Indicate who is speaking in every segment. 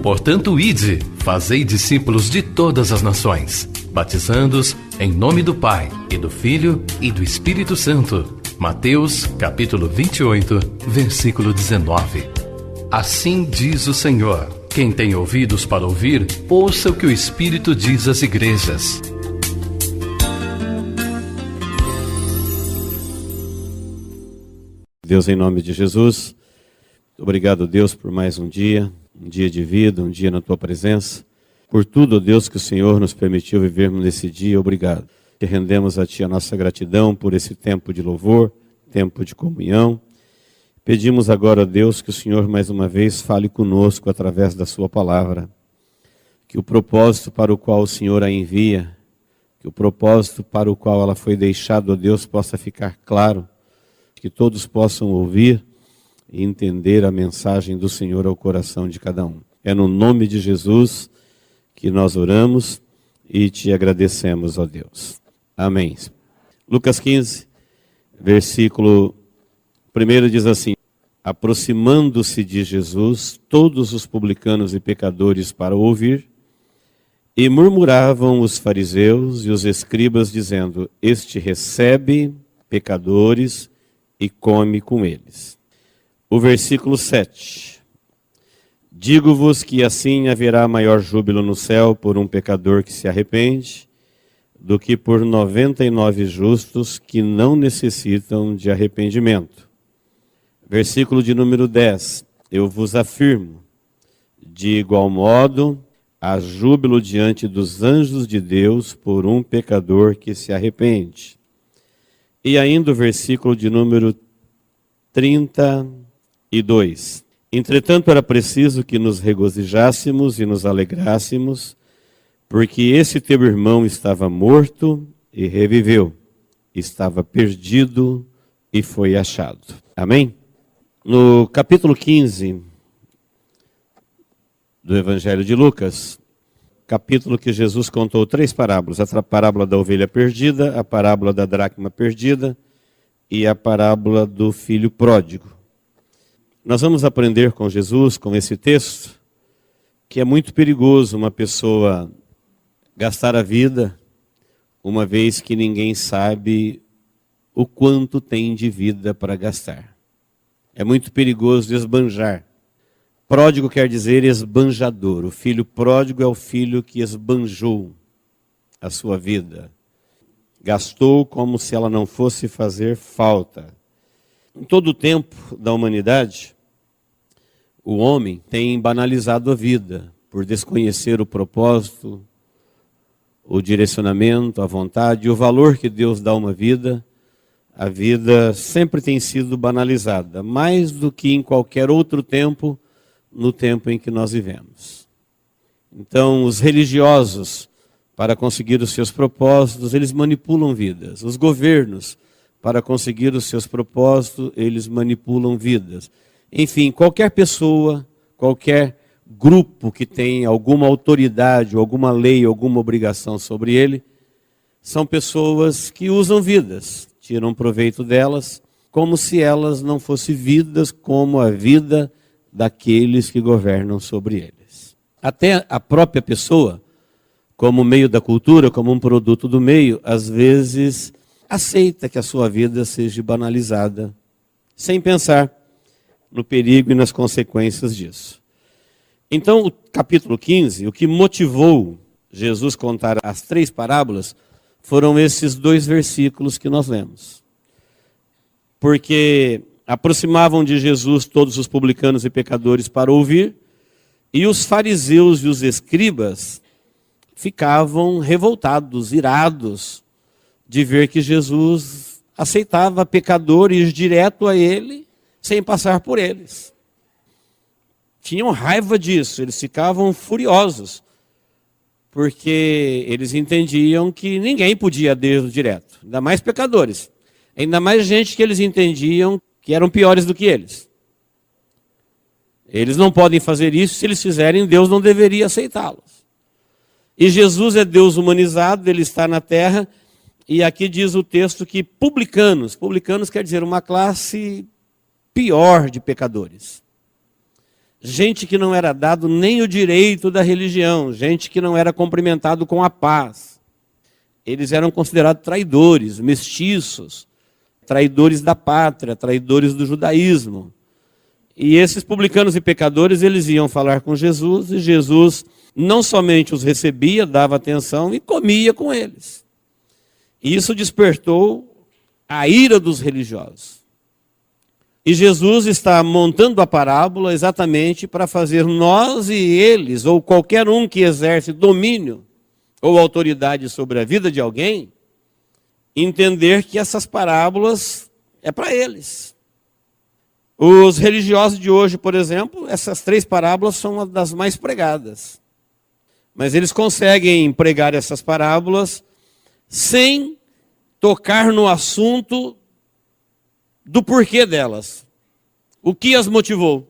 Speaker 1: Portanto, ide, fazei discípulos de todas as nações, batizando-os em nome do Pai, e do Filho, e do Espírito Santo. Mateus, capítulo 28, versículo 19. Assim diz o Senhor: quem tem ouvidos para ouvir, ouça o que o Espírito diz às igrejas.
Speaker 2: Deus, em nome de Jesus, obrigado, Deus, por mais um dia de vida, um dia na Tua presença. Por tudo, Deus, que o Senhor nos permitiu vivermos nesse dia, obrigado. Que rendemos a Ti a nossa gratidão por esse tempo de louvor, tempo de comunhão. Pedimos agora, Deus, que o Senhor mais uma vez fale conosco através da Sua palavra. Que o propósito para o qual o Senhor a envia, que o propósito para o qual ela foi deixada, ó Deus, possa ficar claro. Que todos possam ouvir e entender a mensagem do Senhor ao coração de cada um. É no nome de Jesus que nós oramos e te agradecemos, ó Deus. Amém. Lucas 15, versículo 1 diz assim: aproximando-se de Jesus, todos os publicanos e pecadores para ouvir, e murmuravam os fariseus e os escribas, dizendo: este recebe pecadores e come com eles. O versículo 7. Digo-vos que assim haverá maior júbilo no céu por um pecador que se arrepende, do que por 99 justos que não necessitam de arrependimento. Versículo de número 10. Eu vos afirmo, de igual modo, há júbilo diante dos anjos de Deus por um pecador que se arrepende. E ainda o versículo de número 32. Entretanto, era preciso que nos regozijássemos e nos alegrássemos, porque esse teu irmão estava morto e reviveu, estava perdido e foi achado. Amém? No capítulo 15 do Evangelho de Lucas, capítulo que Jesus contou 3 parábolas: a parábola da ovelha perdida, a parábola da dracma perdida e a parábola do filho pródigo. Nós vamos aprender com Jesus, com esse texto, que é muito perigoso uma pessoa gastar a vida, uma vez que ninguém sabe o quanto tem de vida para gastar. É muito perigoso esbanjar. Pródigo quer dizer esbanjador. O filho pródigo é o filho que esbanjou a sua vida. Gastou como se ela não fosse fazer falta. Em todo o tempo da humanidade, o homem tem banalizado a vida por desconhecer o propósito, o direcionamento, a vontade, o valor que Deus dá a uma vida. A vida sempre tem sido banalizada, mais do que em qualquer outro tempo, no tempo em que nós vivemos. Então, os religiosos, para conseguir os seus propósitos, eles manipulam vidas. Os governos, para conseguir os seus propósitos, eles manipulam vidas. Enfim, qualquer pessoa, qualquer grupo que tem alguma autoridade, alguma lei, alguma obrigação sobre ele, são pessoas que usam vidas, tiram proveito delas, como se elas não fossem vidas como a vida daqueles que governam sobre eles. Até a própria pessoa, como meio da cultura, como um produto do meio, às vezes aceita que a sua vida seja banalizada, sem pensar no perigo e nas consequências disso. Então, o capítulo 15, o que motivou Jesus contar as 3 parábolas, foram esses 2 versículos que nós lemos. Porque aproximavam de Jesus todos os publicanos e pecadores para ouvir, e os fariseus e os escribas ficavam revoltados, irados, de ver que Jesus aceitava pecadores direto a ele, sem passar por eles. Tinham raiva disso, eles ficavam furiosos, porque eles entendiam que ninguém podia a Deus direto, ainda mais pecadores, ainda mais gente que eles entendiam que eram piores do que eles. Eles não podem fazer isso, se eles fizerem, Deus não deveria aceitá-los. E Jesus é Deus humanizado, ele está na terra, e aqui diz o texto que publicanos quer dizer uma classe pior de pecadores. gente que não era dado nem o direito da religião, gente que não era cumprimentado com a paz. Eles eram considerados traidores, mestiços, traidores da pátria, traidores do judaísmo. E esses publicanos e pecadores, eles iam falar com Jesus, e Jesus não somente os recebia, dava atenção e comia com eles. E isso despertou a ira dos religiosos. E Jesus está montando a parábola exatamente para fazer nós e eles, ou qualquer um que exerce domínio ou autoridade sobre a vida de alguém, entender que essas parábolas é para eles. Os religiosos de hoje, por exemplo, essas 3 parábolas são uma das mais pregadas. Mas eles conseguem pregar essas parábolas sem tocar no assunto do porquê delas. O que as motivou?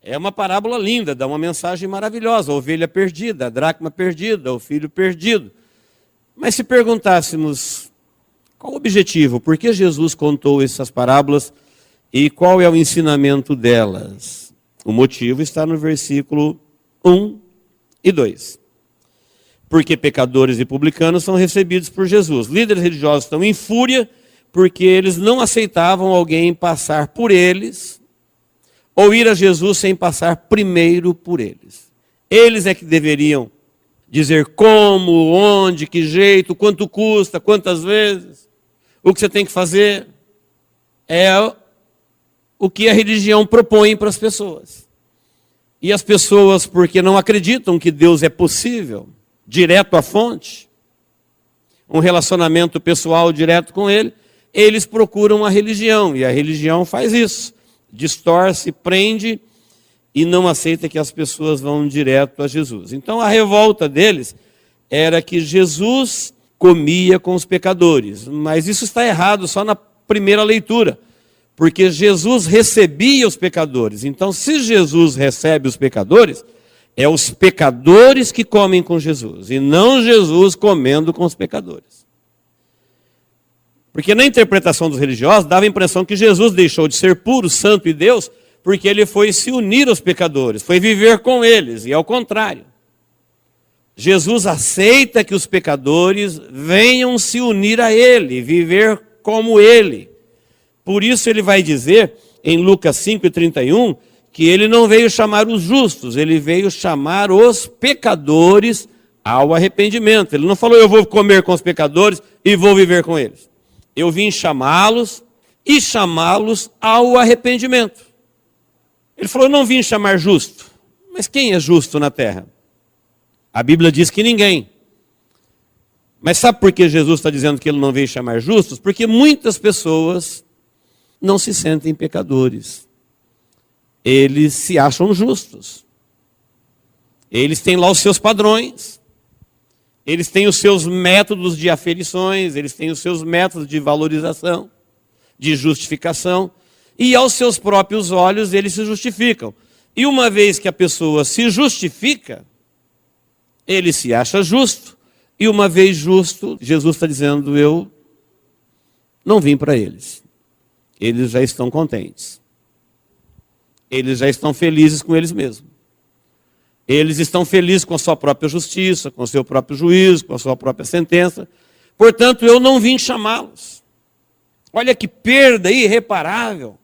Speaker 2: É uma parábola linda, dá uma mensagem maravilhosa. A ovelha perdida, a dracma perdida, o filho perdido. Mas se perguntássemos qual o objetivo, por que Jesus contou essas parábolas e qual é o ensinamento delas? O motivo está no versículo 1 e 2. Porque pecadores e publicanos são recebidos por Jesus. Líderes religiosos estão em fúria porque eles não aceitavam alguém passar por eles ou ir a Jesus sem passar primeiro por eles. Eles é que deveriam dizer como, onde, que jeito, quanto custa, quantas vezes, o que você tem que fazer. É o que a religião propõe para as pessoas. E as pessoas, porque não acreditam que Deus é possível, direto à fonte, um relacionamento pessoal direto com Ele, eles procuram a religião, e a religião faz isso, distorce, prende e não aceita que as pessoas vão direto a Jesus. Então a revolta deles era que Jesus comia com os pecadores, mas isso está errado só na primeira leitura, porque Jesus recebia os pecadores. Então se Jesus recebe os pecadores, é os pecadores que comem com Jesus, e não Jesus comendo com os pecadores. Porque na interpretação dos religiosos, dava a impressão que Jesus deixou de ser puro, santo e Deus, porque ele foi se unir aos pecadores, foi viver com eles, e ao contrário. Jesus aceita que os pecadores venham se unir a ele, viver como ele. Por isso ele vai dizer, em Lucas 5:31, que ele não veio chamar os justos, ele veio chamar os pecadores ao arrependimento. Ele não falou, eu vou comer com os pecadores e vou viver com eles. Eu vim chamá-los e chamá-los ao arrependimento. Ele falou, eu não vim chamar justo. Mas quem é justo na terra? A Bíblia diz que ninguém. Mas sabe por que Jesus está dizendo que ele não veio chamar justos? Porque muitas pessoas não se sentem pecadores. Eles se acham justos. Eles têm lá os seus padrões. Eles têm os seus métodos de aferições, eles têm os seus métodos de valorização, de justificação, e aos seus próprios olhos eles se justificam. E uma vez que a pessoa se justifica, ele se acha justo, e uma vez justo, Jesus está dizendo, eu não vim para eles. Eles já estão contentes. Eles já estão felizes com eles mesmos. Eles estão felizes com a sua própria justiça, com o seu próprio juízo, com a sua própria sentença. Portanto, eu não vim chamá-los. Olha que perda irreparável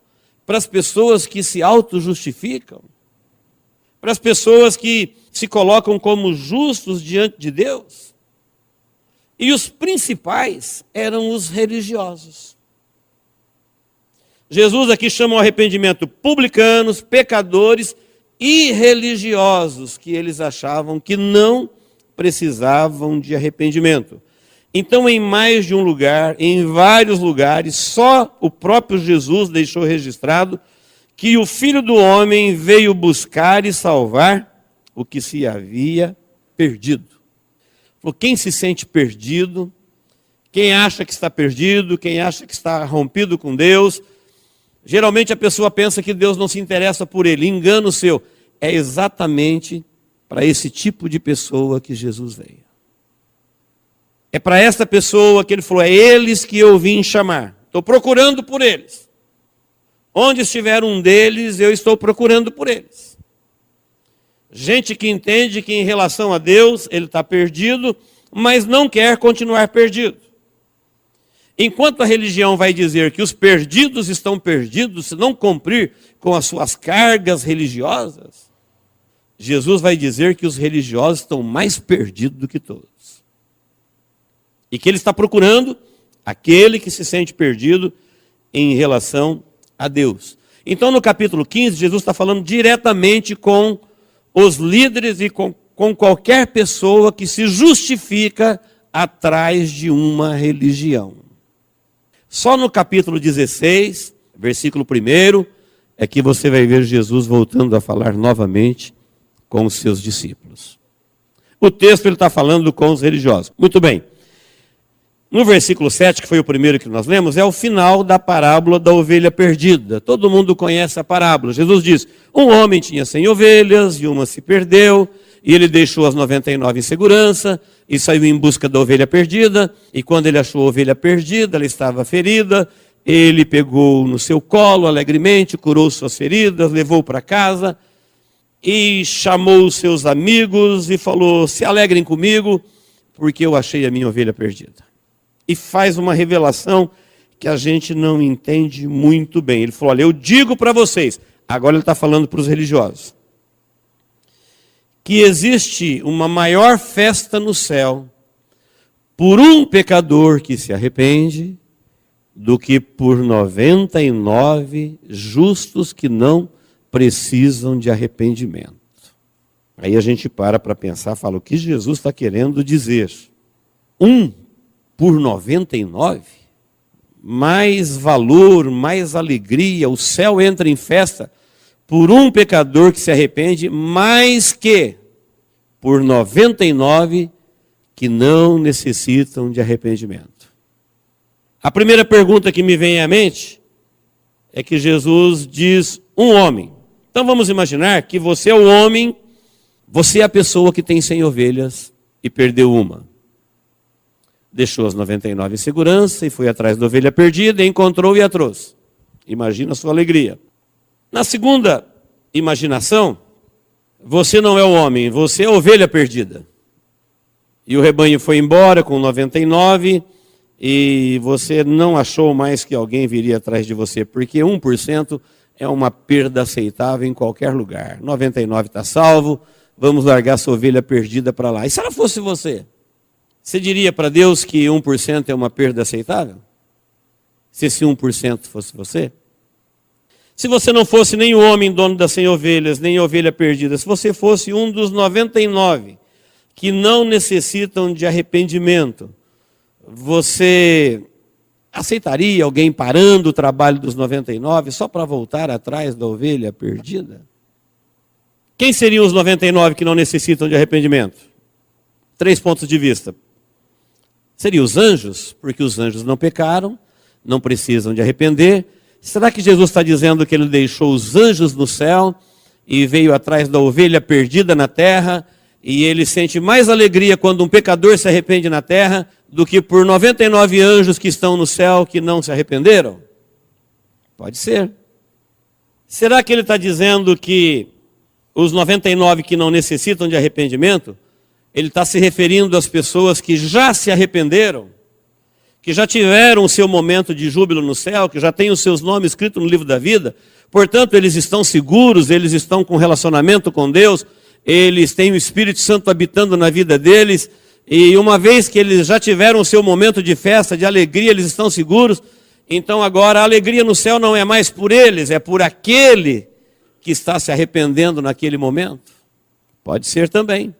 Speaker 2: para as pessoas que se auto-justificam, para as pessoas que se colocam como justos diante de Deus. E os principais eram os religiosos. Jesus aqui chama ao arrependimento publicanos, pecadores e religiosos, que eles achavam que não precisavam de arrependimento. Então, em mais de um lugar, em vários lugares, só o próprio Jesus deixou registrado que o Filho do Homem veio buscar e salvar o que se havia perdido. Quem se sente perdido, quem acha que está perdido, quem acha que está rompido com Deus, geralmente a pessoa pensa que Deus não se interessa por ele, engano seu. É exatamente para esse tipo de pessoa que Jesus veio. É para esta pessoa que ele falou, é eles que eu vim chamar. Estou procurando por eles. Onde estiver um deles, eu estou procurando por eles. Gente que entende que em relação a Deus, ele está perdido, mas não quer continuar perdido. Enquanto a religião vai dizer que os perdidos estão perdidos se não cumprir com as suas cargas religiosas, Jesus vai dizer que os religiosos estão mais perdidos do que todos. E que ele está procurando aquele que se sente perdido em relação a Deus. Então, no capítulo 15, Jesus está falando diretamente com os líderes e com qualquer pessoa que se justifica atrás de uma religião. Só no capítulo 16, versículo 1, é que você vai ver Jesus voltando a falar novamente com os seus discípulos. O texto ele está falando com os religiosos. Muito bem. No versículo 7, que foi o primeiro que nós lemos, é o final da parábola da ovelha perdida. Todo mundo conhece a parábola. Jesus diz, um homem tinha 100 ovelhas e uma se perdeu, e ele deixou as 99 em segurança e saiu em busca da ovelha perdida. E quando ele achou a ovelha perdida, ela estava ferida. Ele pegou no seu colo alegremente, curou suas feridas, levou para casa e chamou os seus amigos e falou, se alegrem comigo, porque eu achei a minha ovelha perdida. E faz uma revelação que a gente não entende muito bem. Ele falou, olha, eu digo para vocês, agora ele está falando para os religiosos, que existe uma maior festa no céu por um pecador que se arrepende do que por 99 justos que não precisam de arrependimento. Aí a gente para pensar, fala, o que Jesus está querendo dizer? Um por 99? Mais valor, mais alegria, o céu entra em festa por um pecador que se arrepende, mais que por 99 que não necessitam de arrependimento. A primeira pergunta que me vem à mente é que Jesus diz um homem. Então vamos imaginar que você é o homem, você é a pessoa que tem 100 ovelhas e perdeu uma. Deixou as 99 em segurança e foi atrás da ovelha perdida, encontrou e a trouxe. Imagina a sua alegria. Na segunda imaginação, você não é o homem, você é a ovelha perdida. E o rebanho foi embora com 99 e você não achou mais que alguém viria atrás de você, porque 1% é uma perda aceitável em qualquer lugar. 99 está salvo, vamos largar sua ovelha perdida para lá. E se ela fosse você? Você diria para Deus que 1% é uma perda aceitável? Se esse 1% fosse você? Se você não fosse nem o homem dono das 100 ovelhas, nem a ovelha perdida, se você fosse um dos 99 que não necessitam de arrependimento, você aceitaria alguém parando o trabalho dos 99 só para voltar atrás da ovelha perdida? Quem seriam os 99 que não necessitam de arrependimento? 3 pontos de vista. Seriam os anjos, porque os anjos não pecaram, não precisam de arrepender. Será que Jesus está dizendo que ele deixou os anjos no céu e veio atrás da ovelha perdida na terra, e ele sente mais alegria quando um pecador se arrepende na terra do que por 99 anjos que estão no céu que não se arrependeram? Pode ser. Será que ele está dizendo que os 99 que não necessitam de arrependimento, ele está se referindo às pessoas que já se arrependeram, que já tiveram o seu momento de júbilo no céu, que já têm os seus nomes escritos no livro da vida, portanto eles estão seguros, eles estão com relacionamento com Deus, eles têm o Espírito Santo habitando na vida deles, e uma vez que eles já tiveram o seu momento de festa, de alegria, eles estão seguros, então agora a alegria no céu não é mais por eles, é por aquele que está se arrependendo naquele momento? Pode ser também.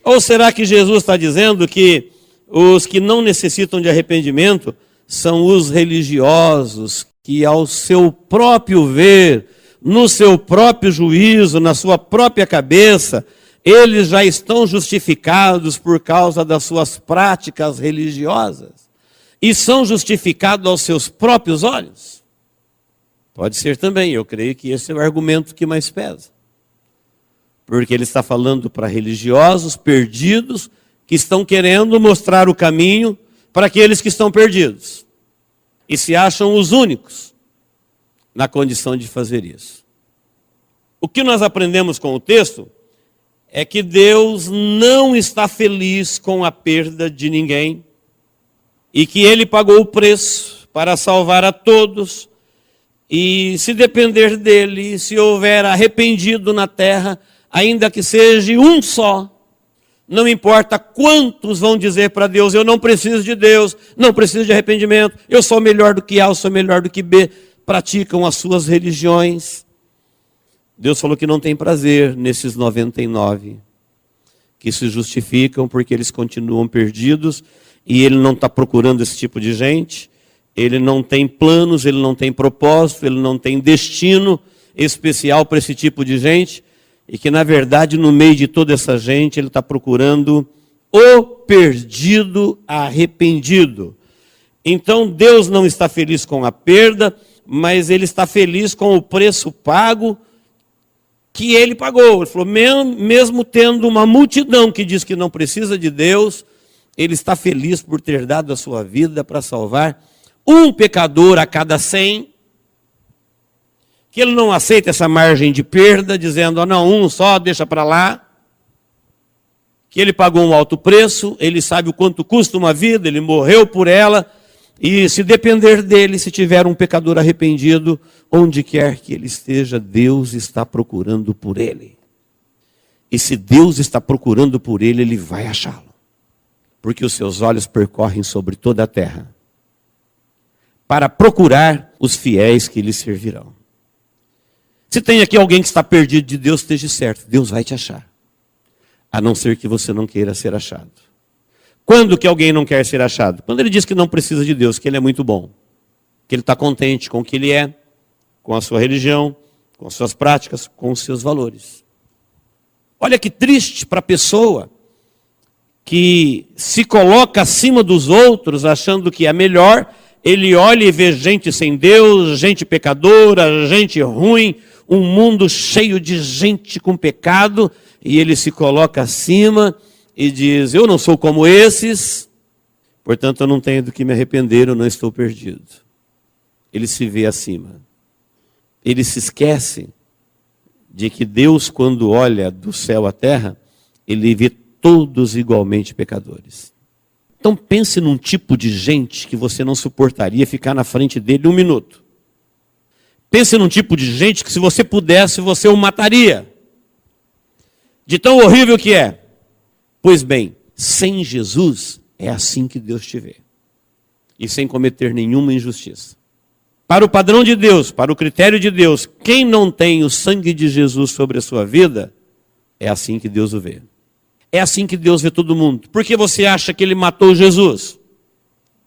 Speaker 2: Ou será que Jesus está dizendo que os que não necessitam de arrependimento são os religiosos que ao seu próprio ver, no seu próprio juízo, na sua própria cabeça, eles já estão justificados por causa das suas práticas religiosas e são justificados aos seus próprios olhos? Pode ser também, eu creio que esse é o argumento que mais pesa. Porque ele está falando para religiosos perdidos que estão querendo mostrar o caminho para aqueles que estão perdidos. E se acham os únicos. na condição de fazer isso. O que nós aprendemos com o texto é que Deus não está feliz com a perda de ninguém e que Ele pagou o preço para salvar a todos. E se depender dele, se houver arrependido na terra, ainda que seja um só, não importa quantos vão dizer para Deus, eu não preciso de Deus, não preciso de arrependimento, eu sou melhor do que A, eu sou melhor do que B, praticam as suas religiões. Deus falou que não tem prazer nesses 99, que se justificam porque eles continuam perdidos, e Ele não está procurando esse tipo de gente. Ele não tem planos, ele não tem propósito, ele não tem destino especial para esse tipo de gente. E que, na verdade, no meio de toda essa gente, ele está procurando o perdido arrependido. Então, Deus não está feliz com a perda, mas Ele está feliz com o preço pago que Ele pagou. Ele falou, mesmo tendo uma multidão que diz que não precisa de Deus, Ele está feliz por ter dado a sua vida para salvar um pecador a cada 100, que Ele não aceita essa margem de perda, dizendo, não, um só, deixa para lá, que Ele pagou um alto preço, Ele sabe o quanto custa uma vida, Ele morreu por ela, e se depender dEle, se tiver um pecador arrependido, onde quer que ele esteja, Deus está procurando por ele. E se Deus está procurando por ele, Ele vai achá-lo, porque os seus olhos percorrem sobre toda a terra, para procurar os fiéis que lhe servirão. Se tem aqui alguém que está perdido de Deus, esteja certo, Deus vai te achar. A não ser que você não queira ser achado. Quando que alguém não quer ser achado? Quando ele diz que não precisa de Deus, que Ele é muito bom. Que ele está contente com o que ele é, com a sua religião, com as suas práticas, com os seus valores. Olha que triste para a pessoa que se coloca acima dos outros, achando que é melhor. Ele olha e vê gente sem Deus, gente pecadora, gente ruim, um mundo cheio de gente com pecado, e ele se coloca acima e diz, eu não sou como esses, portanto eu não tenho do que me arrepender, eu não estou perdido. Ele se vê acima. Ele se esquece de que Deus, quando olha do céu à terra, Ele vê todos igualmente pecadores. Então pense num tipo de gente que você não suportaria ficar na frente dele 1 minuto. Pense num tipo de gente que, se você pudesse, você o mataria. De tão horrível que é. Pois bem, sem Jesus é assim que Deus te vê. E sem cometer nenhuma injustiça. Para o padrão de Deus, para o critério de Deus, quem não tem o sangue de Jesus sobre a sua vida, é assim que Deus o vê. É assim que Deus vê todo mundo. Por que você acha que Ele matou Jesus?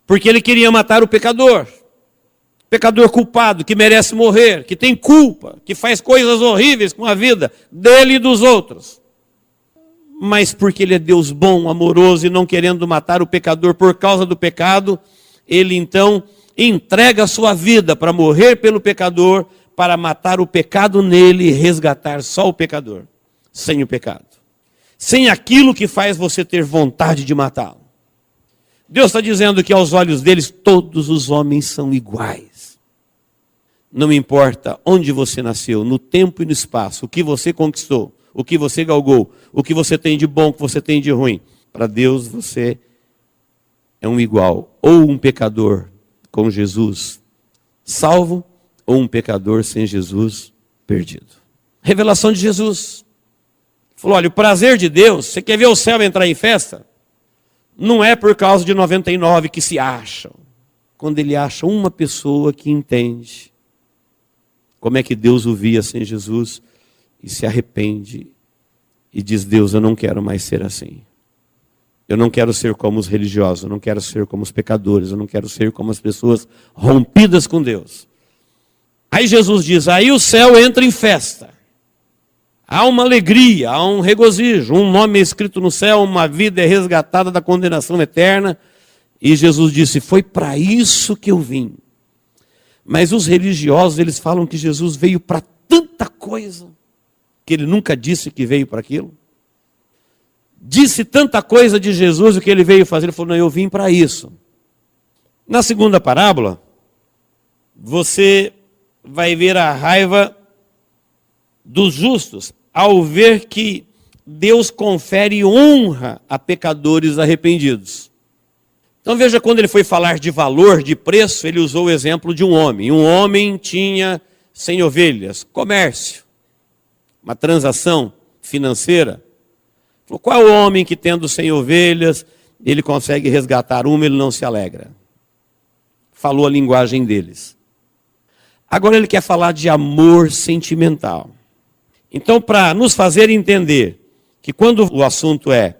Speaker 2: Porque Ele queria matar o pecador. Pecador culpado, que merece morrer, que tem culpa, que faz coisas horríveis com a vida dele e dos outros. Mas porque Ele é Deus bom, amoroso, e não querendo matar o pecador por causa do pecado, Ele então entrega a sua vida para morrer pelo pecador, para matar o pecado nele e resgatar só o pecador, sem o pecado. Sem aquilo que faz você ter vontade de matá-lo. Deus está dizendo que aos olhos deles todos os homens são iguais. Não importa onde você nasceu, no tempo e no espaço, o que você conquistou, o que você galgou, o que você tem de bom, o que você tem de ruim. Para Deus você é um igual, ou um pecador com Jesus salvo, ou um pecador sem Jesus perdido. Revelação de Jesus. Falou, olha, o prazer de Deus, você quer ver o céu entrar em festa? Não é por causa de 99 que se acham. Quando Ele acha uma pessoa que entende como é que Deus o via sem Jesus e se arrepende e diz, Deus, eu não quero mais ser assim. Eu não quero ser como os religiosos, eu não quero ser como os pecadores, eu não quero ser como as pessoas rompidas com Deus. Aí Jesus diz, aí o céu entra em festa. Há uma alegria, há um regozijo, um nome é escrito no céu, uma vida é resgatada da condenação eterna. E Jesus disse, foi para isso que eu vim. Mas os religiosos, eles falam que Jesus veio para tanta coisa, que Ele nunca disse que veio para aquilo. Disse tanta coisa de Jesus, o que Ele veio fazer, Ele falou, não, eu vim para isso. Na segunda parábola, você vai ver a raiva dos justos ao ver que Deus confere honra a pecadores arrependidos. Então veja, quando ele foi falar de valor, de preço, ele usou o exemplo de um homem. Um homem tinha 100 ovelhas, comércio, uma transação financeira. Falou, qual é o homem que tendo 100 ovelhas, ele consegue resgatar uma, ele não se alegra? Falou a linguagem deles. Agora ele quer falar de amor sentimental. Então, para nos fazer entender que quando o assunto é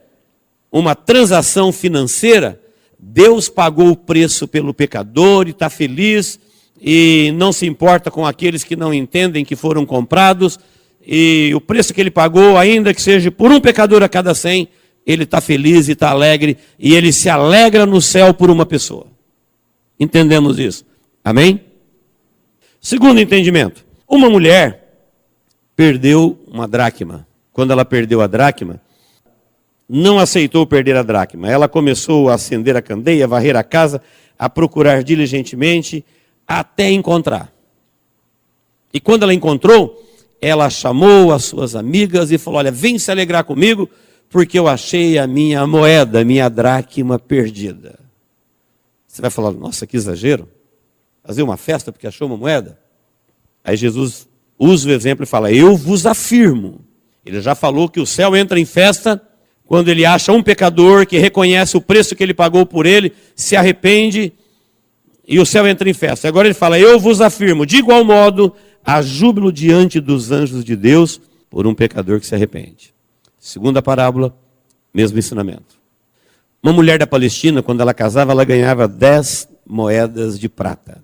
Speaker 2: uma transação financeira, Deus pagou o preço pelo pecador e está feliz e não se importa com aqueles que não entendem que foram comprados, e o preço que ele pagou, ainda que seja por um pecador a cada 100, ele está feliz e está alegre, e ele se alegra no céu por uma pessoa. Entendemos isso? Amém? Segundo entendimento, uma mulher perdeu uma dracma. Quando ela perdeu a dracma, não aceitou perder a dracma. Ela começou a acender a candeia, a varrer a casa, a procurar diligentemente até encontrar. E quando ela encontrou, ela chamou as suas amigas e falou, olha, vem se alegrar comigo, porque eu achei a minha moeda, a minha dracma perdida. Você vai falar, nossa, que exagero. Fazer uma festa porque achou uma moeda? Aí Jesus usa o exemplo e fala, eu vos afirmo. Ele já falou que o céu entra em festa quando ele acha um pecador que reconhece o preço que ele pagou por ele, se arrepende e o céu entra em festa. Agora ele fala, eu vos afirmo, de igual modo, há júbilo diante dos anjos de Deus por um pecador que se arrepende. Segunda parábola, mesmo ensinamento. Uma mulher da Palestina, quando ela casava, ela ganhava 10 moedas de prata.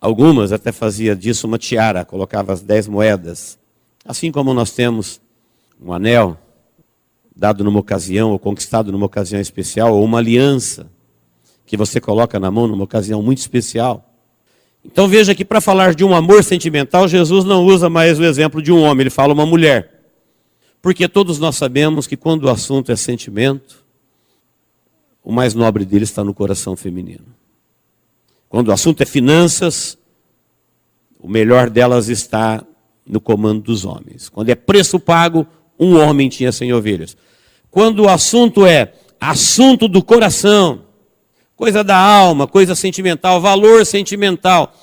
Speaker 2: Algumas até fazia disso uma tiara, colocava as 10 moedas. Assim como nós temos um anel dado numa ocasião, ou conquistado numa ocasião especial, ou uma aliança que você coloca na mão numa ocasião muito especial. Então veja que para falar de um amor sentimental, Jesus não usa mais o exemplo de um homem, ele fala uma mulher. Porque todos nós sabemos que quando o assunto é sentimento, o mais nobre dele está no coração feminino. Quando o assunto é finanças, o melhor delas está no comando dos homens. Quando é preço pago, um homem tinha 100 ovelhas. Quando o assunto é assunto do coração, coisa da alma, coisa sentimental, valor sentimental,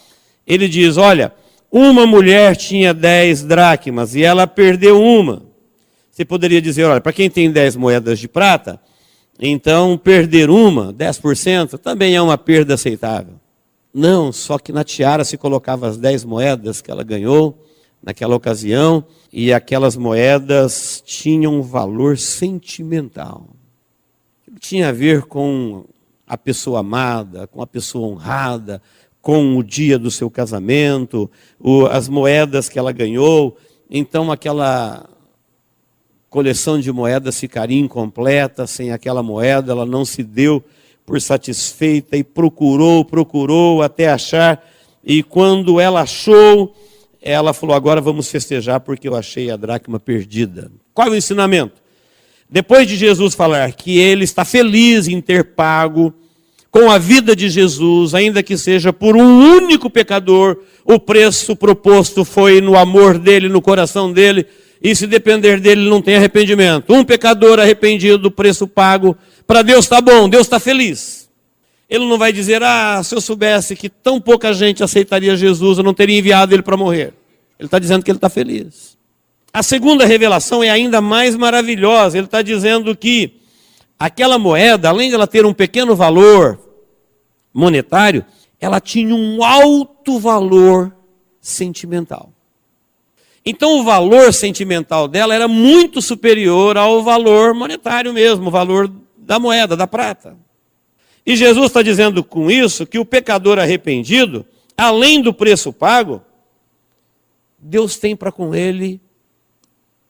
Speaker 2: ele diz, olha, uma mulher tinha 10 dracmas e ela perdeu uma. Você poderia dizer, olha, para quem tem 10 moedas de prata, então perder uma, 10%, também é uma perda aceitável. Não, só que na tiara se colocava as 10 moedas que ela ganhou naquela ocasião, e aquelas moedas tinham um valor sentimental. Tinha a ver com a pessoa amada, com a pessoa honrada, com o dia do seu casamento, as moedas que ela ganhou. Então aquela coleção de moedas ficaria incompleta, sem aquela moeda ela não se deu por satisfeita e procurou até achar, e quando ela achou, ela falou, agora vamos festejar porque eu achei a dracma perdida. Qual é o ensinamento? Depois de Jesus falar que ele está feliz em ter pago com a vida de Jesus, ainda que seja por um único pecador, o preço proposto foi no amor dele, no coração dele, e se depender dele não tem arrependimento. Um pecador arrependido, o preço pago, para Deus está bom, Deus está feliz. Ele não vai dizer, se eu soubesse que tão pouca gente aceitaria Jesus, eu não teria enviado ele para morrer. Ele está dizendo que ele está feliz. A segunda revelação é ainda mais maravilhosa. Ele está dizendo que aquela moeda, além de ela ter um pequeno valor monetário, ela tinha um alto valor sentimental. Então o valor sentimental dela era muito superior ao valor monetário mesmo, o valor da moeda, da prata. E Jesus está dizendo com isso que o pecador arrependido, além do preço pago, Deus tem para com ele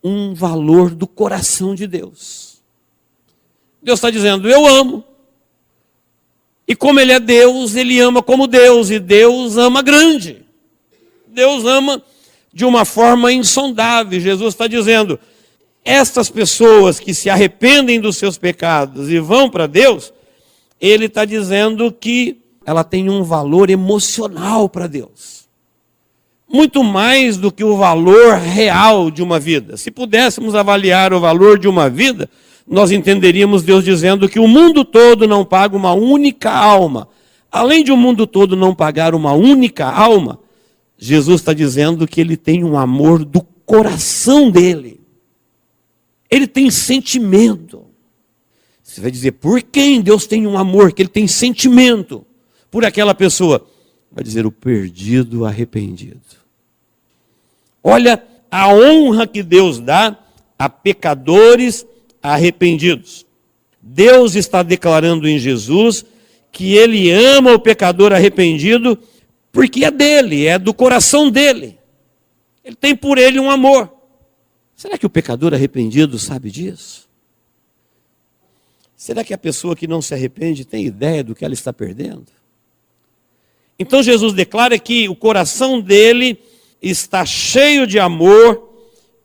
Speaker 2: um valor do coração de Deus. Deus está dizendo, eu amo. E como ele é Deus, ele ama como Deus. E Deus ama grande. Deus ama de uma forma insondável. Jesus está dizendo, estas pessoas que se arrependem dos seus pecados e vão para Deus, ele está dizendo que ela tem um valor emocional para Deus. muito mais do que o valor real de uma vida. Se pudéssemos avaliar o valor de uma vida, nós entenderíamos Deus dizendo que o mundo todo não paga uma única alma. Além de o mundo todo não pagar uma única alma, Jesus está dizendo que ele tem um amor do coração dele. Ele tem sentimento. Você vai dizer, por quem Deus tem um amor? Que ele tem sentimento por aquela pessoa. Vai dizer, o perdido arrependido. Olha a honra que Deus dá a pecadores arrependidos. Deus está declarando em Jesus que ele ama o pecador arrependido porque é dele, é do coração dele. Ele tem por ele um amor. Será que o pecador arrependido sabe disso? Será que a pessoa que não se arrepende tem ideia do que ela está perdendo? Então Jesus declara que o coração dele está cheio de amor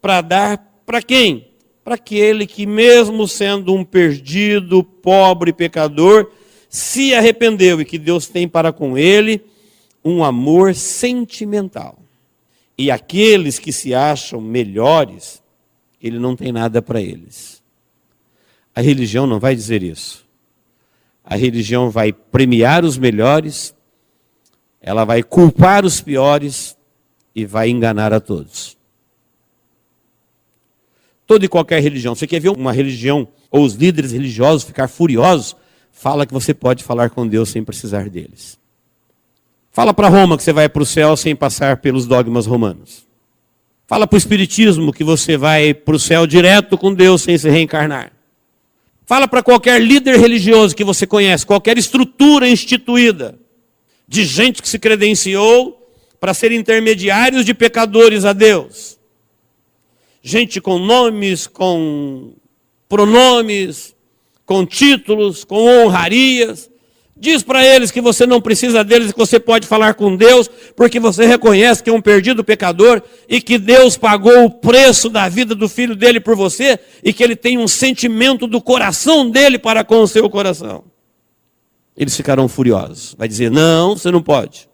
Speaker 2: para dar para quem? Para aquele que mesmo sendo um perdido, pobre pecador, se arrependeu e que Deus tem para com ele um amor sentimental. E aqueles que se acham melhores, ele não tem nada para eles. A religião não vai dizer isso. A religião vai premiar os melhores, ela vai culpar os piores e vai enganar a todos. Toda e qualquer religião. Você quer ver uma religião ou os líderes religiosos ficar furiosos? Fala que você pode falar com Deus sem precisar deles. Fala para Roma que você vai para o céu sem passar pelos dogmas romanos. Fala para o Espiritismo que você vai para o céu direto com Deus sem se reencarnar. Fala para qualquer líder religioso que você conhece, qualquer estrutura instituída, de gente que se credenciou para ser intermediários de pecadores a Deus. Gente com nomes, com pronomes, com títulos, com honrarias. Diz para eles que você não precisa deles, que você pode falar com Deus, porque você reconhece que é um perdido pecador e que Deus pagou o preço da vida do filho dele por você e que ele tem um sentimento do coração dele para com o seu coração. Eles ficarão furiosos. Vai dizer, não, você não pode.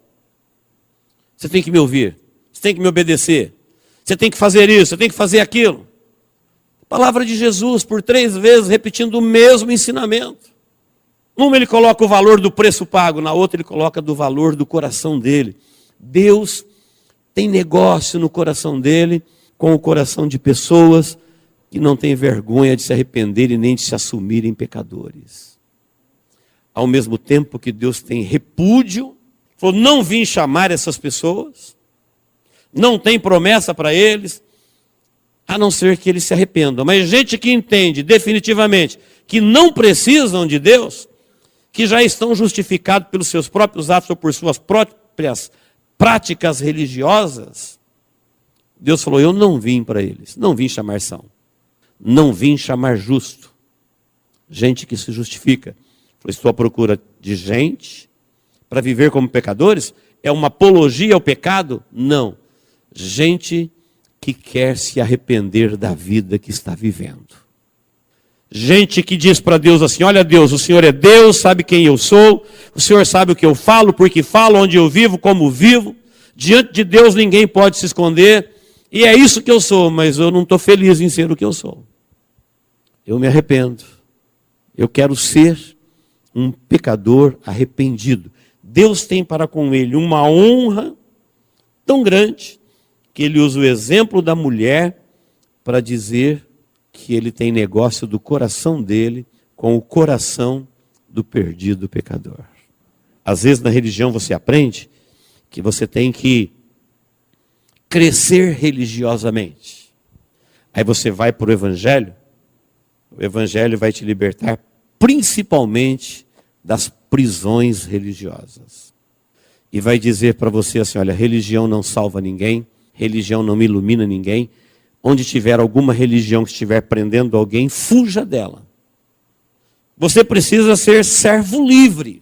Speaker 2: Você tem que me ouvir, você tem que me obedecer, você tem que fazer isso, você tem que fazer aquilo. Palavra de Jesus, por 3 vezes, repetindo o mesmo ensinamento. Numa ele coloca o valor do preço pago, na outra ele coloca do valor do coração dele. Deus tem negócio no coração dele, com o coração de pessoas que não têm vergonha de se arrepender e nem de se assumirem pecadores. Ao mesmo tempo que Deus tem repúdio, falou, não vim chamar essas pessoas, não tem promessa para eles, a não ser que eles se arrependam. Mas gente que entende definitivamente que não precisam de Deus, que já estão justificados pelos seus próprios atos ou por suas próprias práticas religiosas, Deus falou, eu não vim para eles, não vim chamar são, não vim chamar justo, gente que se justifica. Estou à procura de gente para viver como pecadores? É uma apologia ao pecado? Não. Gente que quer se arrepender da vida que está vivendo. Gente que diz para Deus assim, olha Deus, o Senhor é Deus, sabe quem eu sou, o Senhor sabe o que eu falo, porque falo, onde eu vivo, como vivo. Diante de Deus ninguém pode se esconder, e é isso que eu sou, mas eu não estou feliz em ser o que eu sou. Eu me arrependo. Eu quero ser um pecador arrependido. Deus tem para com ele uma honra tão grande, que ele usa o exemplo da mulher para dizer que ele tem negócio do coração dele com o coração do perdido pecador. Às vezes na religião você aprende que você tem que crescer religiosamente. Aí você vai para o Evangelho vai te libertar principalmente das prisões religiosas. E vai dizer para você assim, olha, religião não salva ninguém, religião não ilumina ninguém. Onde tiver alguma religião que estiver prendendo alguém, fuja dela. Você precisa ser servo livre.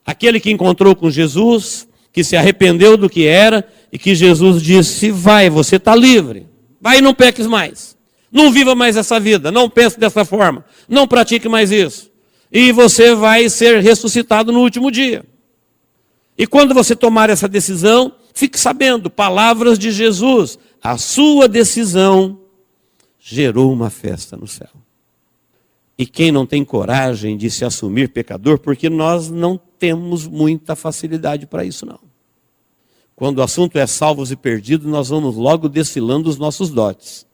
Speaker 2: Aquele que encontrou com Jesus, que se arrependeu do que era, e que Jesus disse, vai, você está livre. Vai e não peques mais. Não viva mais essa vida, não pense dessa forma, não pratique mais isso. E você vai ser ressuscitado no último dia. E quando você tomar essa decisão, Fique sabendo, palavras de Jesus, a sua decisão gerou uma festa no céu. E quem não tem coragem de se assumir pecador, porque nós não temos muita facilidade para isso não. Quando o assunto é salvos e perdidos, nós vamos logo desfilando os nossos dotes.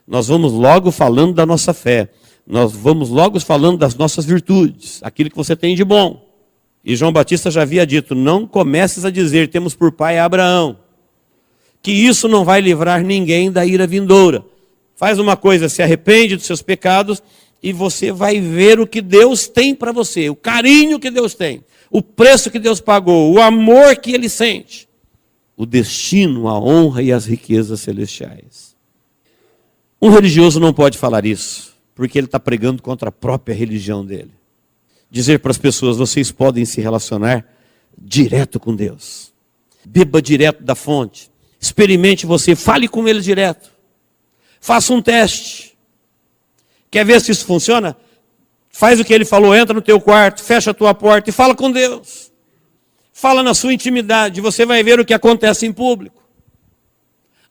Speaker 2: Nós vamos logo falando da nossa fé. Nós vamos logo falando das nossas virtudes, aquilo que você tem de bom. E João Batista já havia dito, não comeces a dizer, temos por pai Abraão, que isso não vai livrar ninguém da ira vindoura. Faz uma coisa, se arrepende dos seus pecados e você vai ver o que Deus tem para você, o carinho que Deus tem, o preço que Deus pagou, o amor que Ele sente, o destino, a honra e as riquezas celestiais. Um religioso não pode falar isso, porque ele está pregando contra a própria religião dele. Dizer para as pessoas, vocês podem se relacionar direto com Deus. Beba direto da fonte. Experimente você, fale com Ele direto. Faça um teste. Quer ver se isso funciona? Faz o que Ele falou, entra no teu quarto, fecha a tua porta e fala com Deus. Fala na sua intimidade, você vai ver o que acontece em público.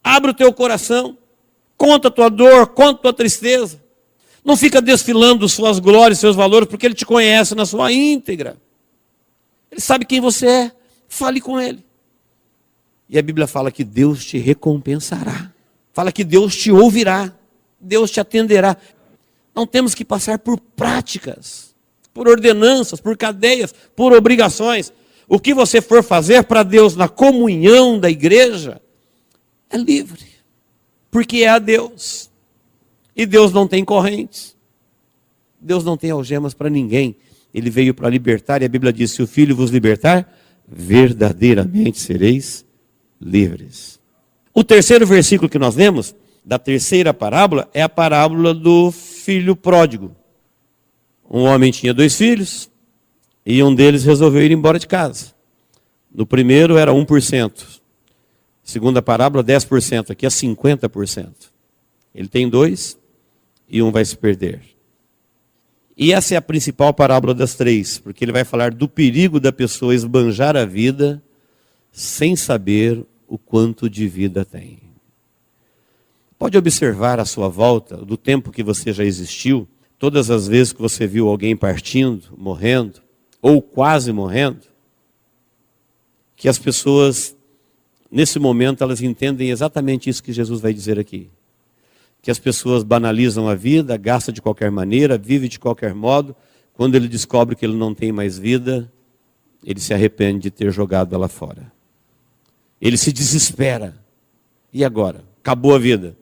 Speaker 2: Abre o teu coração, conta a tua dor, conta a tua tristeza. Não fica desfilando suas glórias, seus valores, porque Ele te conhece na sua íntegra. Ele sabe quem você é, fale com Ele. E a Bíblia fala que Deus te recompensará. Fala que Deus te ouvirá, Deus te atenderá. Não temos que passar por práticas, por ordenanças, por cadeias, por obrigações. O que você for fazer para Deus na comunhão da igreja é livre, porque é a Deus. E Deus não tem correntes. Deus não tem algemas para ninguém. Ele veio para libertar, e a Bíblia diz, se o Filho vos libertar, verdadeiramente sereis livres. O terceiro versículo que nós lemos, da terceira parábola, é a parábola do filho pródigo. Um homem tinha 2 filhos, e um deles resolveu ir embora de casa. No primeiro era 1%. Segunda parábola, 10%. Aqui é 50%. Ele tem 2 e um vai se perder. E essa é a principal parábola das 3, porque ele vai falar do perigo da pessoa esbanjar a vida sem saber o quanto de vida tem. Pode observar à sua volta, do tempo que você já existiu, todas as vezes que você viu alguém partindo, morrendo, ou quase morrendo, que as pessoas, nesse momento, elas entendem exatamente isso que Jesus vai dizer aqui. Que as pessoas banalizam a vida, gastam de qualquer maneira, vivem de qualquer modo. Quando ele descobre que ele não tem mais vida, ele se arrepende de ter jogado ela fora. Ele se desespera. E agora? Acabou a vida.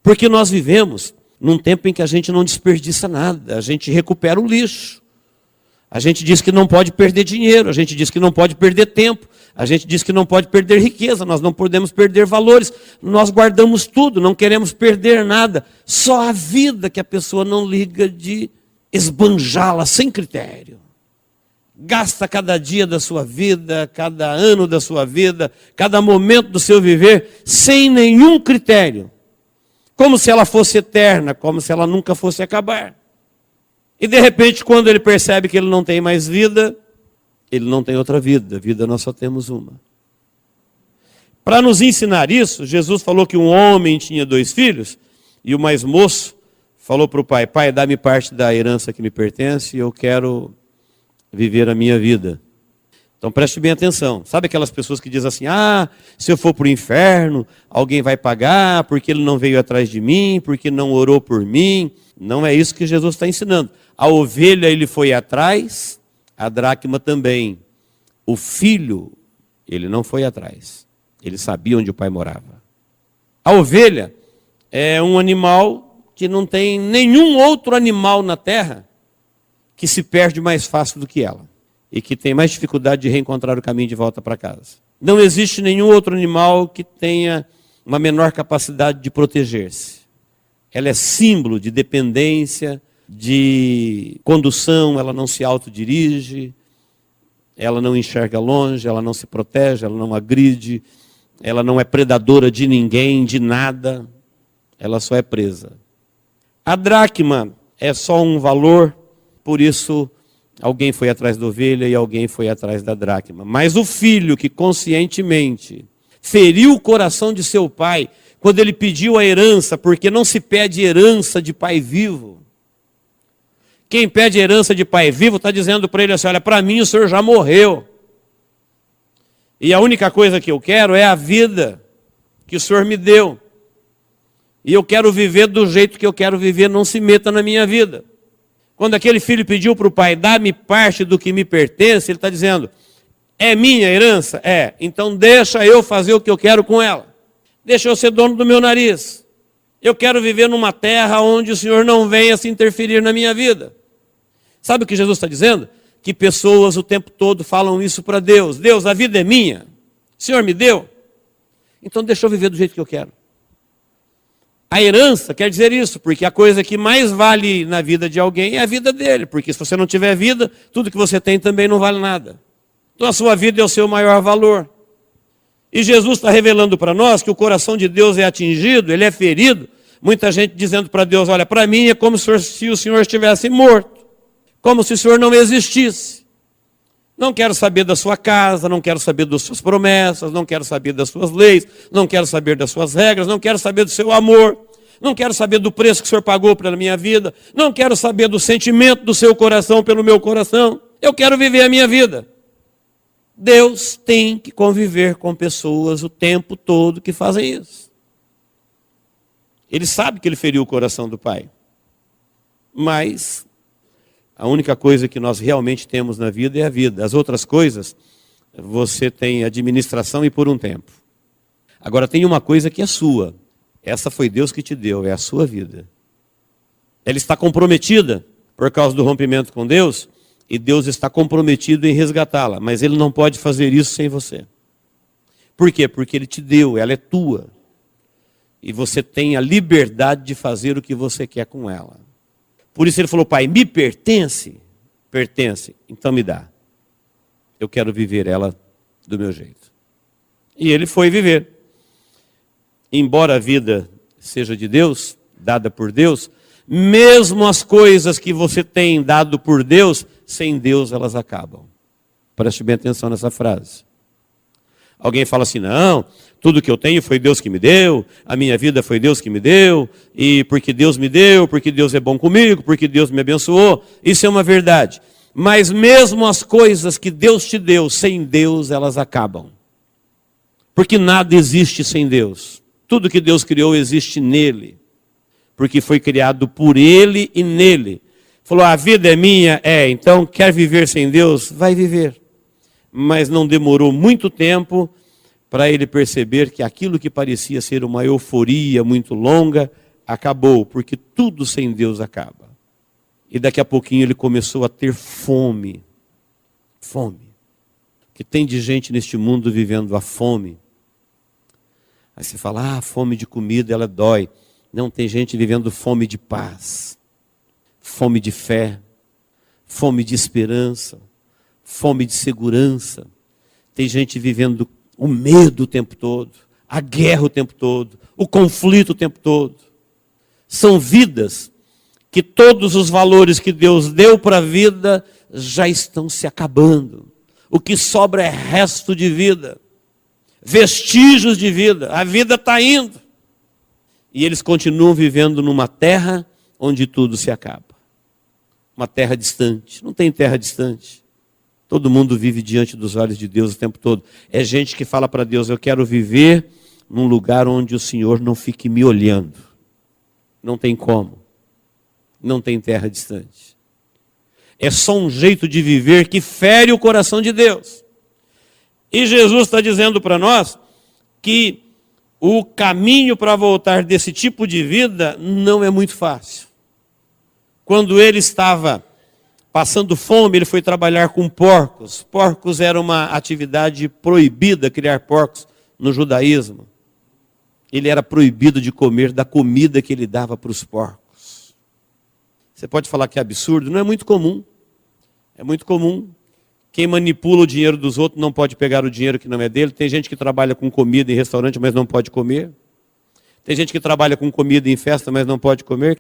Speaker 2: Porque nós vivemos num tempo em que a gente não desperdiça nada, a gente recupera o lixo. A gente diz que não pode perder dinheiro, a gente diz que não pode perder tempo, a gente diz que não pode perder riqueza, nós não podemos perder valores, nós guardamos tudo, não queremos perder nada, só a vida que a pessoa não liga de esbanjá-la sem critério. Gasta cada dia da sua vida, cada ano da sua vida, cada momento do seu viver, sem nenhum critério, como se ela fosse eterna, como se ela nunca fosse acabar. E de repente, quando ele percebe que ele não tem mais vida, ele não tem outra vida. Vida nós só temos uma. Para nos ensinar isso, Jesus falou que um homem tinha 2 filhos, e o mais moço falou para o pai, pai, dá-me parte da herança que me pertence, e eu quero viver a minha vida. Então preste bem atenção. Sabe aquelas pessoas que dizem assim, se eu for para o inferno, alguém vai pagar, porque ele não veio atrás de mim, porque não orou por mim. Não é isso que Jesus está ensinando. A ovelha ele foi atrás, a dracma também. O filho, ele não foi atrás. Ele sabia onde o pai morava. A ovelha é um animal que não tem nenhum outro animal na terra que se perde mais fácil do que ela. E que tem mais dificuldade de reencontrar o caminho de volta para casa. Não existe nenhum outro animal que tenha uma menor capacidade de proteger-se. Ela é símbolo de dependência, de condução, ela não se autodirige, ela não enxerga longe, ela não se protege, ela não agride, ela não é predadora de ninguém, de nada, ela só é presa. A dracma é só um valor, por isso Alguém foi atrás da ovelha e alguém foi atrás da dracma. Mas o filho que conscientemente feriu o coração de seu pai, quando ele pediu a herança, porque não se pede herança de pai vivo. Quem pede herança de pai vivo está dizendo para ele assim, olha, para mim o senhor já morreu. E a única coisa que eu quero é a vida que o senhor me deu. E eu quero viver do jeito que eu quero viver, não se meta na minha vida. Quando aquele filho pediu para o pai, dá-me parte do que me pertence, ele está dizendo, é minha herança? É, então deixa eu fazer o que eu quero com ela. Deixa eu ser dono do meu nariz. Eu quero viver numa terra onde o Senhor não venha se interferir na minha vida. Sabe o que Jesus está dizendo? Que pessoas o tempo todo falam isso para Deus. Deus, a vida é minha. O Senhor me deu. Então deixa eu viver do jeito que eu quero. A herança quer dizer isso, porque a coisa que mais vale na vida de alguém é a vida dele. Porque se você não tiver vida, tudo que você tem também não vale nada. Então a sua vida é o seu maior valor. E Jesus está revelando para nós que o coração de Deus é atingido, ele é ferido. Muita gente dizendo para Deus, olha, para mim é como se o Senhor estivesse morto. Como se o Senhor não existisse. Não quero saber da sua casa, não quero saber das suas promessas, não quero saber das suas leis, não quero saber das suas regras, não quero saber do seu amor, não quero saber do preço que o Senhor pagou pela minha vida, não quero saber do sentimento do seu coração pelo meu coração. Eu quero viver a minha vida. Deus tem que conviver com pessoas o tempo todo que fazem isso. Ele sabe que ele feriu o coração do pai. Mas a única coisa que nós realmente temos na vida é a vida. As outras coisas, você tem administração e por um tempo. Agora tem uma coisa que é sua. Essa foi Deus que te deu, é a sua vida. Ela está comprometida por causa do rompimento com Deus, e Deus está comprometido em resgatá-la, mas Ele não pode fazer isso sem você. Por quê? Porque Ele te deu, ela é tua. E você tem a liberdade de fazer o que você quer com ela. Por isso Ele falou, pai, me pertence? Pertence, então me dá. Eu quero viver ela do meu jeito. E Ele foi viver. Embora a vida seja de Deus, dada por Deus, mesmo as coisas que você tem dado por Deus, sem Deus elas acabam. Preste bem atenção nessa frase. Alguém fala assim, não, tudo que eu tenho foi Deus que me deu, a minha vida foi Deus que me deu, e porque Deus me deu, porque Deus é bom comigo, porque Deus me abençoou. Isso é uma verdade. Mas mesmo as coisas que Deus te deu, sem Deus elas acabam. Porque nada existe sem Deus. Tudo que Deus criou existe nele. Porque foi criado por Ele e nele. Falou, a vida é minha? É, então quer viver sem Deus? Vai viver. Mas não demorou muito tempo para ele perceber que aquilo que parecia ser uma euforia muito longa, acabou, porque tudo sem Deus acaba. E daqui a pouquinho ele começou a ter fome. Fome. Que tem de gente neste mundo vivendo a fome. Aí você fala, a fome de comida ela dói. Não, tem gente vivendo fome de paz, fome de fé, fome de esperança, fome de segurança. Tem gente vivendo o medo o tempo todo, a guerra o tempo todo, o conflito o tempo todo. São vidas que todos os valores que Deus deu para a vida já estão se acabando. O que sobra é resto de vida, vestígios de vida. A vida está indo. E eles continuam vivendo numa terra onde tudo se acaba. Uma terra distante. Não tem terra distante. Todo mundo vive diante dos olhos de Deus o tempo todo. É gente que fala para Deus, eu quero viver num lugar onde o Senhor não fique me olhando. Não tem como. Não tem terra distante. É só um jeito de viver que fere o coração de Deus. E Jesus está dizendo para nós que o caminho para voltar desse tipo de vida não é muito fácil. Quando ele estava passando fome, ele foi trabalhar com porcos. Porcos era uma atividade proibida, criar porcos no judaísmo. Ele era proibido de comer da comida que ele dava para os porcos. Você pode falar que é absurdo? Não é muito comum. É muito comum. Quem manipula o dinheiro dos outros não pode pegar o dinheiro que não é dele. Tem gente que trabalha com comida em restaurante, mas não pode comer. Tem gente que trabalha com comida em festa, mas não pode comer.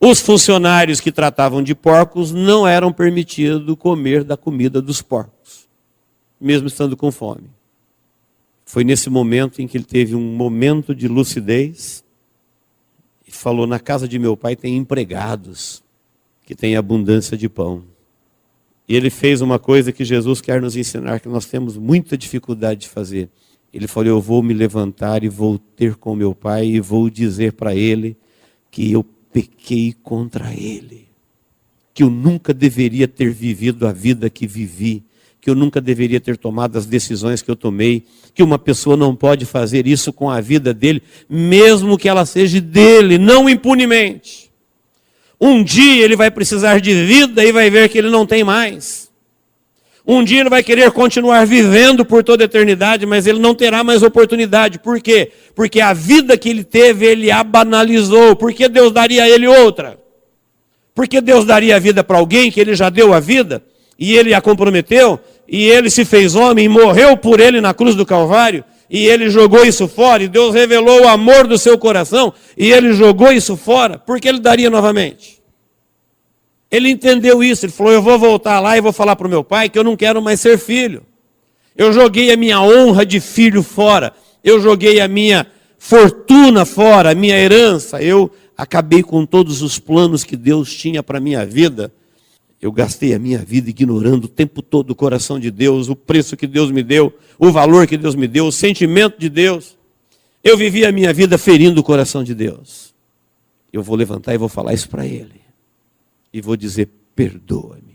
Speaker 2: Os funcionários que tratavam de porcos não eram permitidos comer da comida dos porcos, mesmo estando com fome. Foi nesse momento em que ele teve um momento de lucidez e falou: na casa de meu pai tem empregados que têm abundância de pão. E ele fez uma coisa que Jesus quer nos ensinar, que nós temos muita dificuldade de fazer. Ele falou: eu vou me levantar e vou ter com meu pai e vou dizer para ele que eu pequei contra ele, que eu nunca deveria ter vivido a vida que vivi, que eu nunca deveria ter tomado as decisões que eu tomei, que uma pessoa não pode fazer isso com a vida dele, mesmo que ela seja dele, não impunemente. Um dia ele vai precisar de vida e vai ver que ele não tem mais. Um dia ele vai querer continuar vivendo por toda a eternidade, mas ele não terá mais oportunidade. Por quê? Porque a vida que ele teve, ele a banalizou. Por que Deus daria a ele outra? Por que Deus daria a vida para alguém que ele já deu a vida, e ele a comprometeu, e ele se fez homem, e morreu por ele na cruz do Calvário, e ele jogou isso fora, e Deus revelou o amor do seu coração, e ele jogou isso fora? Por que ele daria novamente? Ele entendeu isso, ele falou: eu vou voltar lá e vou falar para o meu pai que eu não quero mais ser filho. Eu joguei a minha honra de filho fora, eu joguei a minha fortuna fora, a minha herança, eu acabei com todos os planos que Deus tinha para a minha vida. Eu gastei a minha vida ignorando o tempo todo o coração de Deus, o preço que Deus me deu, o valor que Deus me deu, o sentimento de Deus. Eu vivi a minha vida ferindo o coração de Deus. Eu vou levantar e vou falar isso para ele. E vou dizer: perdoa-me,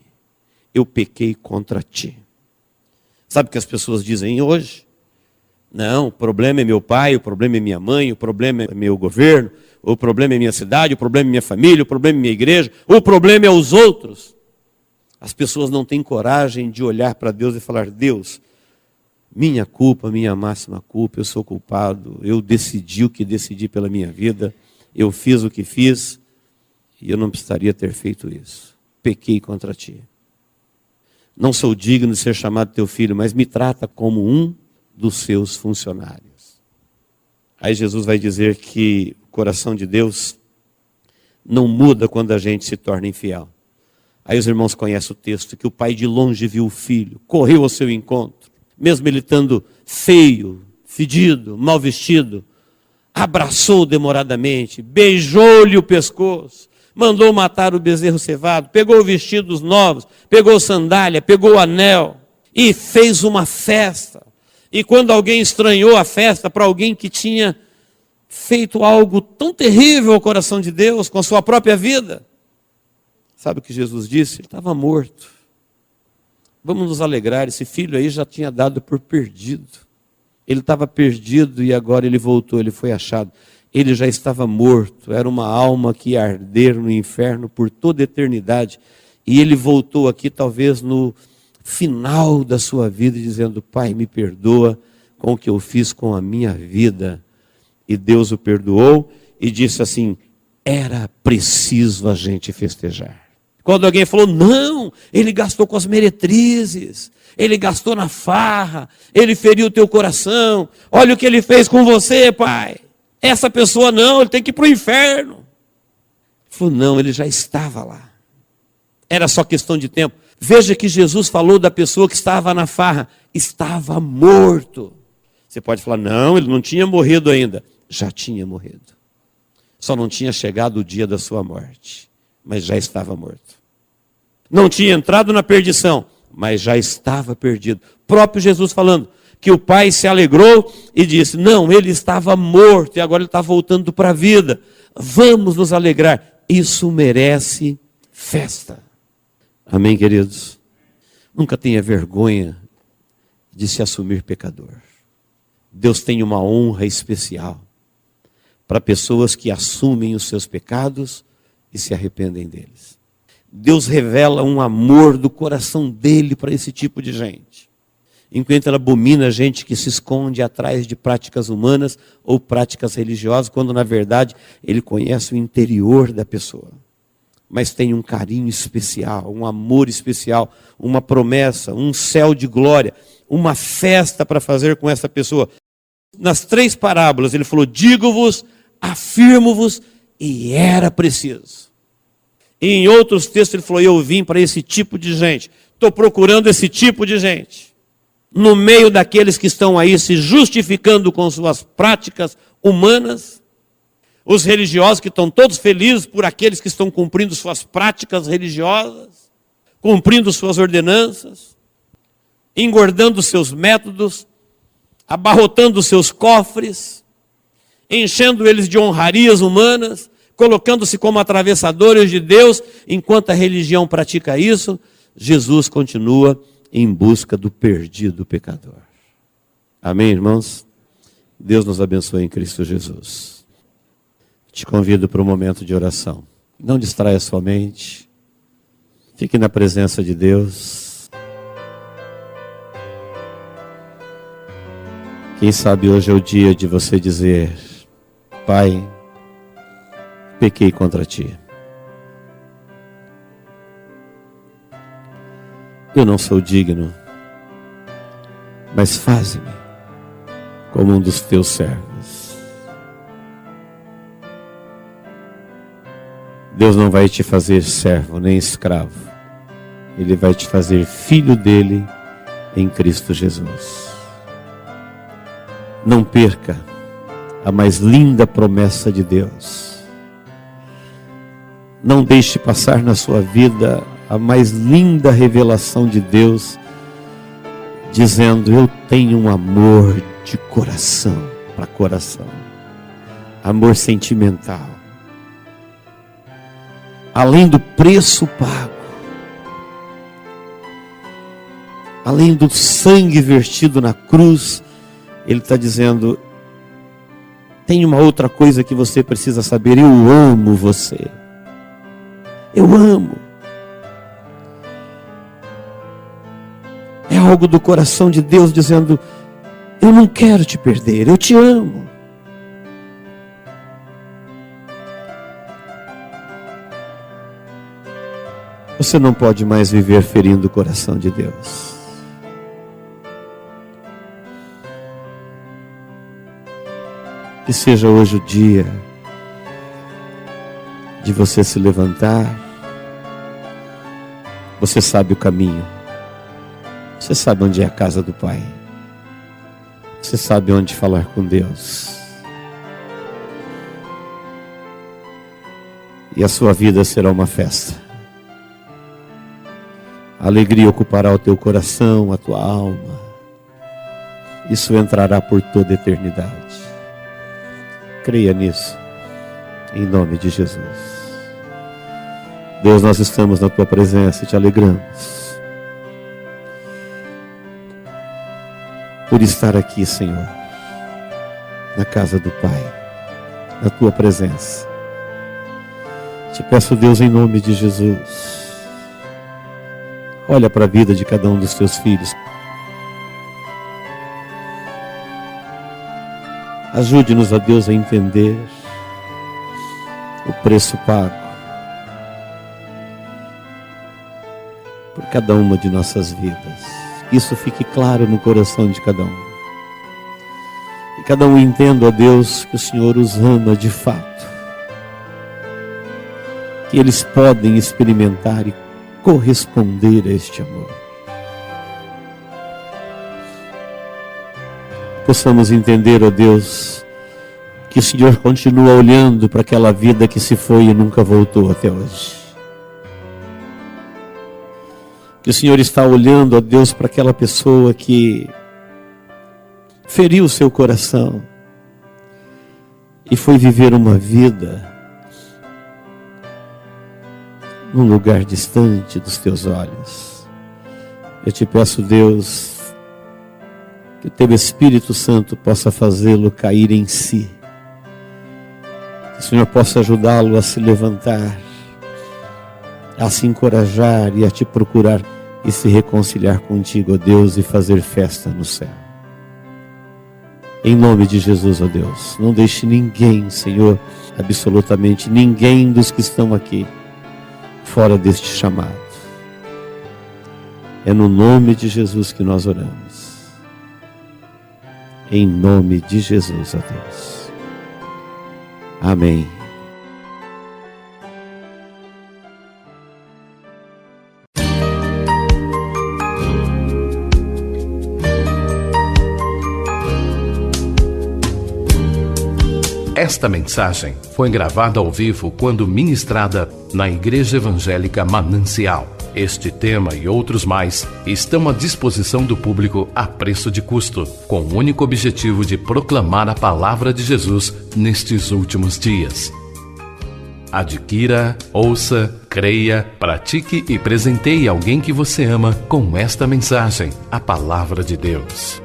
Speaker 2: eu pequei contra ti. Sabe o que as pessoas dizem hoje? Não, o problema é meu pai, o problema é minha mãe, o problema é meu governo, o problema é minha cidade, o problema é minha família, o problema é minha igreja, o problema é os outros. As pessoas não têm coragem de olhar para Deus e falar: Deus, minha culpa, minha máxima culpa, eu sou culpado, eu decidi o que decidi pela minha vida, eu fiz o que fiz, e eu não precisaria ter feito isso. Pequei contra ti. Não sou digno de ser chamado teu filho, mas me trata como um dos seus funcionários. Aí Jesus vai dizer que o coração de Deus não muda quando a gente se torna infiel. Aí os irmãos conhecem o texto, que o pai de longe viu o filho, correu ao seu encontro, mesmo ele estando feio, fedido, mal vestido, abraçou demoradamente, beijou-lhe o pescoço, mandou matar o bezerro cevado, pegou vestidos novos, pegou sandália, pegou anel e fez uma festa. E quando alguém estranhou a festa para alguém que tinha feito algo tão terrível ao coração de Deus com a sua própria vida, sabe o que Jesus disse? Ele estava morto. Vamos nos alegrar, esse filho aí já tinha dado por perdido. Ele estava perdido e agora ele voltou, ele foi achado. Ele já estava morto, era uma alma que ia arder no inferno por toda a eternidade. E ele voltou aqui talvez no final da sua vida dizendo: Pai, me perdoa com o que eu fiz com a minha vida. E Deus o perdoou e disse assim: era preciso a gente festejar. Quando alguém falou: não, ele gastou com as meretrizes, ele gastou na farra, ele feriu o teu coração, olha o que ele fez com você, pai. Essa pessoa não, ele tem que ir para o inferno. Ele falou: não, ele já estava lá. Era só questão de tempo. Veja que Jesus falou da pessoa que estava na farra. Estava morto. Você pode falar: não, ele não tinha morrido ainda. Já tinha morrido. Só não tinha chegado o dia da sua morte. Mas já estava morto. Não tinha entrado na perdição, mas já estava perdido. Próprio Jesus falando que o pai se alegrou e disse: não, ele estava morto e agora ele está voltando para a vida. Vamos nos alegrar. Isso merece festa. Amém, queridos? Nunca tenha vergonha de se assumir pecador. Deus tem uma honra especial para pessoas que assumem os seus pecados e se arrependem deles. Deus revela um amor do coração dele para esse tipo de gente. Enquanto ele abomina a gente que se esconde atrás de práticas humanas ou práticas religiosas, quando na verdade ele conhece o interior da pessoa. Mas tem um carinho especial, um amor especial, uma promessa, um céu de glória, uma festa para fazer com essa pessoa. Nas 3 parábolas ele falou: digo-vos, afirmo-vos, e era preciso. E em outros textos ele falou, eu vim para esse tipo de gente. Estou procurando esse tipo de gente. No meio daqueles que estão aí se justificando com suas práticas humanas, os religiosos que estão todos felizes por aqueles que estão cumprindo suas práticas religiosas, cumprindo suas ordenanças, engordando seus métodos, abarrotando seus cofres, enchendo eles de honrarias humanas, colocando-se como atravessadores de Deus. Enquanto a religião pratica isso, Jesus continua em busca do perdido pecador. Amém, irmãos? Deus nos abençoe em Cristo Jesus. Te convido para um momento de oração. Não distraia sua mente. Fique na presença de Deus. Quem sabe hoje é o dia de você dizer, Pai, pequei contra ti. Eu não sou digno, mas faze-me como um dos teus servos. Deus não vai te fazer servo nem escravo. Ele vai te fazer filho dele em Cristo Jesus. Não perca a mais linda promessa de Deus. Não deixe passar na sua vida a mais linda revelação de Deus, dizendo, eu tenho um amor de coração para coração. Amor sentimental. Além do preço pago. Além do sangue vertido na cruz, Ele está dizendo, tem uma outra coisa que você precisa saber, eu amo você. Eu amo. É algo do coração de Deus dizendo, eu não quero te perder, eu te amo. Você não pode mais viver ferindo o coração de Deus. Que seja hoje o dia de você se levantar. Você sabe o caminho. Você sabe onde é a casa do Pai. Você sabe onde falar com Deus. E a sua vida será uma festa. A alegria ocupará o teu coração, a tua alma. Isso entrará por toda a eternidade. Creia nisso, em nome de Jesus. Deus, nós estamos na tua presença e te alegramos por estar aqui, Senhor, na casa do Pai, na tua presença. Te peço, Deus, em nome de Jesus, olha para a vida de cada um dos teus filhos. Ajude-nos, a Deus, a entender o preço pago por cada uma de nossas vidas. Isso fique claro no coração de cada um. E cada um entenda, ó Deus, que o Senhor os ama de fato. Que eles podem experimentar e corresponder a este amor. Possamos entender, ó Deus, que o Senhor continua olhando para aquela vida que se foi e nunca voltou até hoje. Que o Senhor está olhando, ó Deus, para aquela pessoa que feriu o seu coração e foi viver uma vida num lugar distante dos teus olhos. Eu te peço, Deus, que o teu Espírito Santo possa fazê-lo cair em si. Que o Senhor possa ajudá-lo a se levantar, a se encorajar e a te procurar e se reconciliar contigo, ó Deus, e fazer festa no céu. Em nome de Jesus, ó Deus, não deixe ninguém, Senhor, absolutamente ninguém dos que estão aqui fora deste chamado. É no nome de Jesus que nós oramos. Em nome de Jesus, ó Deus. Amém.
Speaker 1: Esta mensagem foi gravada ao vivo quando ministrada na Igreja Evangélica Manancial. Este tema e outros mais estão à disposição do público a preço de custo, com o único objetivo de proclamar a palavra de Jesus nestes últimos dias. Adquira, ouça, creia, pratique e presenteie alguém que você ama com esta mensagem, a palavra de Deus.